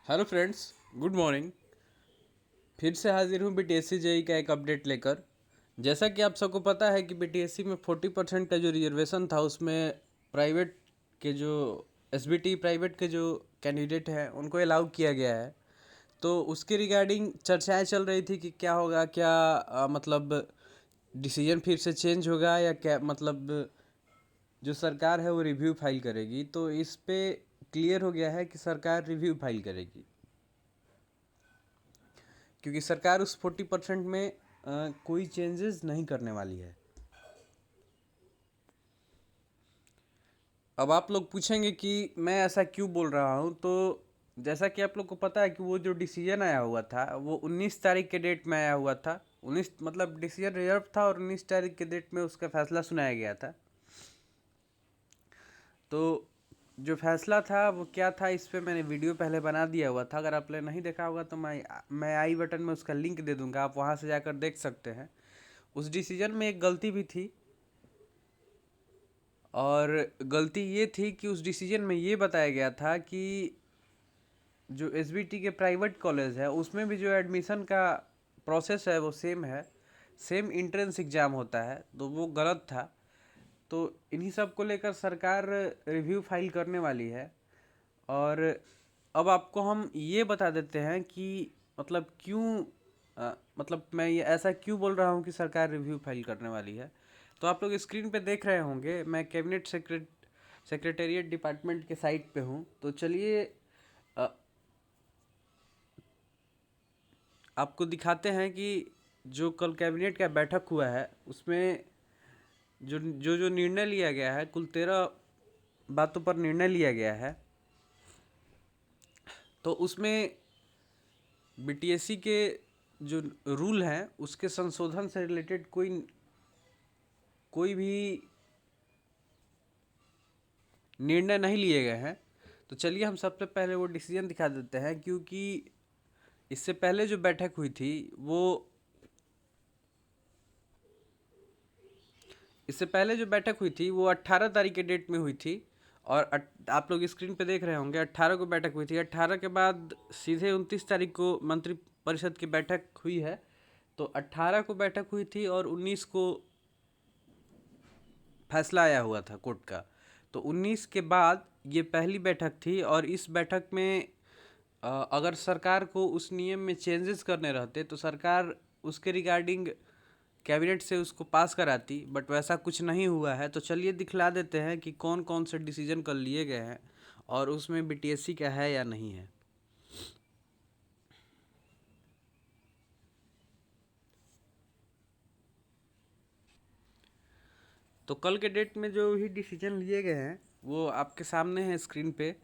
Hello friends, good morning. फिर से हाजिर हूँ बीटीएससी जेई का एक अपडेट लेकर। जैसा कि आप सबको पता है कि बीटीएससी में 40% का जो रिजर्वेशन था उसमें प्राइवेट के जो एसबीटी प्राइवेट के जो कैंडिडेट हैं उनको अलाउ किया गया है। तो उसके रिगार्डिंग चर्चाएं चल रही थी कि क्या होगा, क्या मतलब डिसीजन फिर से चेंज होगा या क्या, मतलब जो सरकार है वो रिव्यू फाइल करेगी। तो इस पे क्लियर हो गया है कि सरकार रिव्यू फाइल करेगी, क्योंकि सरकार उस 40% में कोई चेंजेस नहीं करने वाली है। अब आप लोग पूछेंगे कि मैं ऐसा क्यों बोल रहा हूँ। तो जैसा कि आप लोग को पता है कि वो जो डिसीजन आया हुआ था वो 19 तारीख के डेट में आया हुआ था। 19 मतलब डिसीजन रिजर्व था और 19 तारीख के डेट में उसका फैसला सुनाया गया था। तो जो फैसला था वो क्या था, इस पे मैंने वीडियो पहले बना दिया हुआ था। अगर आपने नहीं देखा होगा तो मैं आई बटन में उसका लिंक दे दूंगा, आप वहाँ से जाकर देख सकते हैं। उस डिसीजन में एक गलती भी थी, और गलती ये थी कि उस डिसीजन में ये बताया गया था कि जो एसबीटी के प्राइवेट कॉलेज है उसमें भी जो एडमिशन का प्रोसेस है वो सेम है, सेम इंट्रेंस एग्ज़ाम होता है, तो वो गलत था। तो इन्हीं सब को लेकर सरकार रिव्यू फाइल करने वाली है। और अब आपको हम ये बता देते हैं कि मतलब क्यों, मतलब मैं ये ऐसा क्यों बोल रहा हूँ कि सरकार रिव्यू फाइल करने वाली है। तो आप लोग स्क्रीन पे देख रहे होंगे, मैं कैबिनेट सेक्रेटेरिएट डिपार्टमेंट के साइट पे हूँ। तो चलिए अ, आपको दिखाते हैं कि जो कल कैबिनेट का बैठक हुआ है उसमें जो जो जो निर्णय लिया गया है, कुल 13 बातों पर निर्णय लिया गया है। तो उसमें बीटीएससी के जो रूल हैं उसके संशोधन से रिलेटेड कोई भी निर्णय नहीं लिए गए हैं। तो चलिए हम सबसे पहले वो डिसीजन दिखा देते हैं, क्योंकि इससे पहले जो बैठक हुई थी वो इससे पहले जो बैठक हुई थी वो 18 तारीख के डेट में हुई थी। और आप लोग स्क्रीन पे देख रहे होंगे 18 को बैठक हुई थी। 18 के बाद सीधे 29 तारीख को मंत्री परिषद की बैठक हुई है। तो 18 को बैठक हुई थी और 19 को फैसला आया हुआ था कोर्ट का। तो 19 के बाद ये पहली बैठक थी, और इस बैठक में अगर सरकार को उस नियम में चेंजेस करने रहते तो सरकार उसके रिगार्डिंग कैबिनेट से उसको पास कराती, बट वैसा कुछ नहीं हुआ है। तो चलिए दिखला देते हैं कि कौन कौन से डिसीजन कल लिए गए हैं और उसमें बीटीएससी का है या नहीं है। तो कल के डेट में जो भी डिसीजन लिए गए हैं वो आपके सामने है स्क्रीन पे।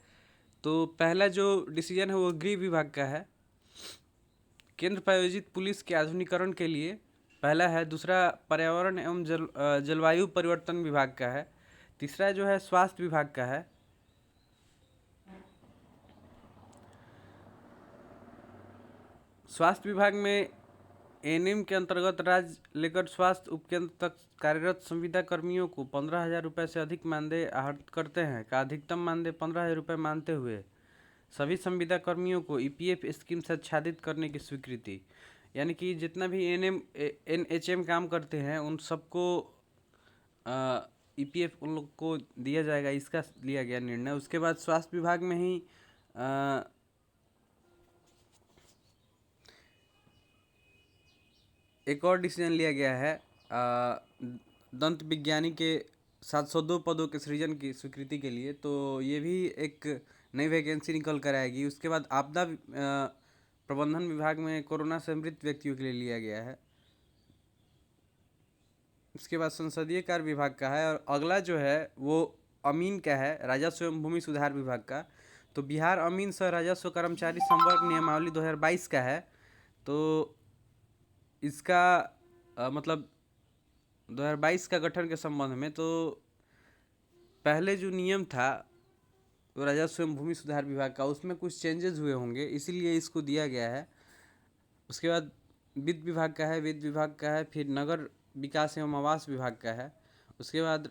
तो पहला जो डिसीजन है वो गृह विभाग का है, केंद्र प्रायोजित पुलिस के आधुनिकीकरण के लिए पहला है। दूसरा पर्यावरण एवं जलवायु परिवर्तन विभाग का है। तीसरा जो है स्वास्थ्य विभाग का है। स्वास्थ्य विभाग में एएनएम के अंतर्गत राज्य लेकर स्वास्थ्य उपकेंद्र तक कार्यरत संविदा कर्मियों को 15,000 रुपये से अधिक मानदेय आहरित करते हैं का अधिकतम मानदेय 15,000 रुपये मानते हुए सभी संविदा कर्मियों को ईपीएफ स्कीम से आच्छादित करने की स्वीकृति। यानी कि जितना भी एनएचएम काम करते हैं उन सबको ईपीएफ उन लोग को दिया जाएगा, इसका लिया गया निर्णय। उसके बाद स्वास्थ्य विभाग में ही एक और डिसीजन लिया गया है, दंत विज्ञानी के 702 पदों के सृजन की स्वीकृति के लिए। तो ये भी एक नई वैकेंसी निकल कर आएगी। उसके बाद आपदा प्रबंधन विभाग में कोरोना से मृत व्यक्तियों के लिए लिया गया है। उसके बाद संसदीय कार्य विभाग का है, और अगला जो है वो अमीन का है, राजस्व एवं भूमि सुधार विभाग का। तो बिहार अमीन सह राजस्व कर्मचारी संवर्ग नियमावली 2022 का है। तो इसका मतलब 2022 का गठन के संबंध में तो पहले जो नियम था वो राजस्व एवं भूमि सुधार विभाग का, उसमें कुछ चेंजेस हुए होंगे, इसीलिए इसको दिया गया है। उसके बाद वित्त विभाग का है, वित्त विभाग का है, फिर नगर विकास एवं आवास विभाग का है। उसके बाद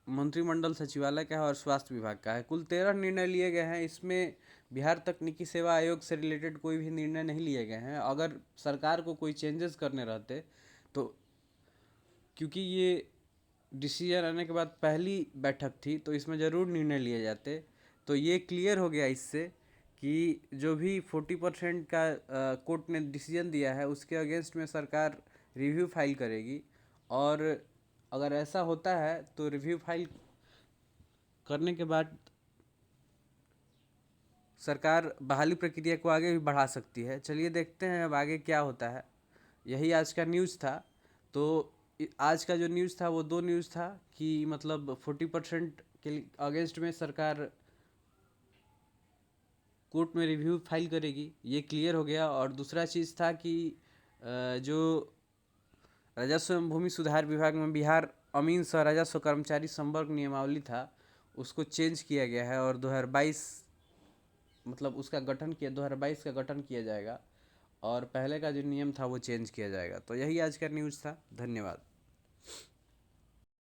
मंत्रिमंडल सचिवालय का है और स्वास्थ्य विभाग का है। कुल 13 निर्णय लिए गए हैं। इसमें बिहार तकनीकी सेवा आयोग से रिलेटेड कोई भी निर्णय नहीं लिए गए हैं। अगर सरकार को कोई चेंजेस करने रहते तो, क्योंकि ये डिसीजन आने के बाद पहली बैठक थी, तो इसमें ज़रूर निर्णय लिए जाते। तो ये क्लियर हो गया इससे कि जो भी 40% का कोर्ट ने डिसीजन दिया है उसके अगेंस्ट में सरकार रिव्यू फाइल करेगी। और अगर ऐसा होता है तो रिव्यू फाइल करने के बाद सरकार बहाली प्रक्रिया को आगे भी बढ़ा सकती है। चलिए देखते हैं अब आगे क्या होता है। यही आज का न्यूज़ था। तो आज का जो न्यूज़ था वो दो न्यूज़ था कि मतलब 40% के अगेंस्ट में सरकार कोर्ट में रिव्यू फाइल करेगी, ये क्लियर हो गया। और दूसरा चीज़ था कि जो राजस्व एवं भूमि सुधार विभाग में बिहार अमीन सह राजस्व कर्मचारी संवर्ग नियमावली था, उसको चेंज किया गया है और 2022 मतलब उसका गठन किया 2022 का गठन किया जाएगा और पहले का जो नियम था वो चेंज किया जाएगा। तो यही आज का न्यूज़ था। धन्यवाद।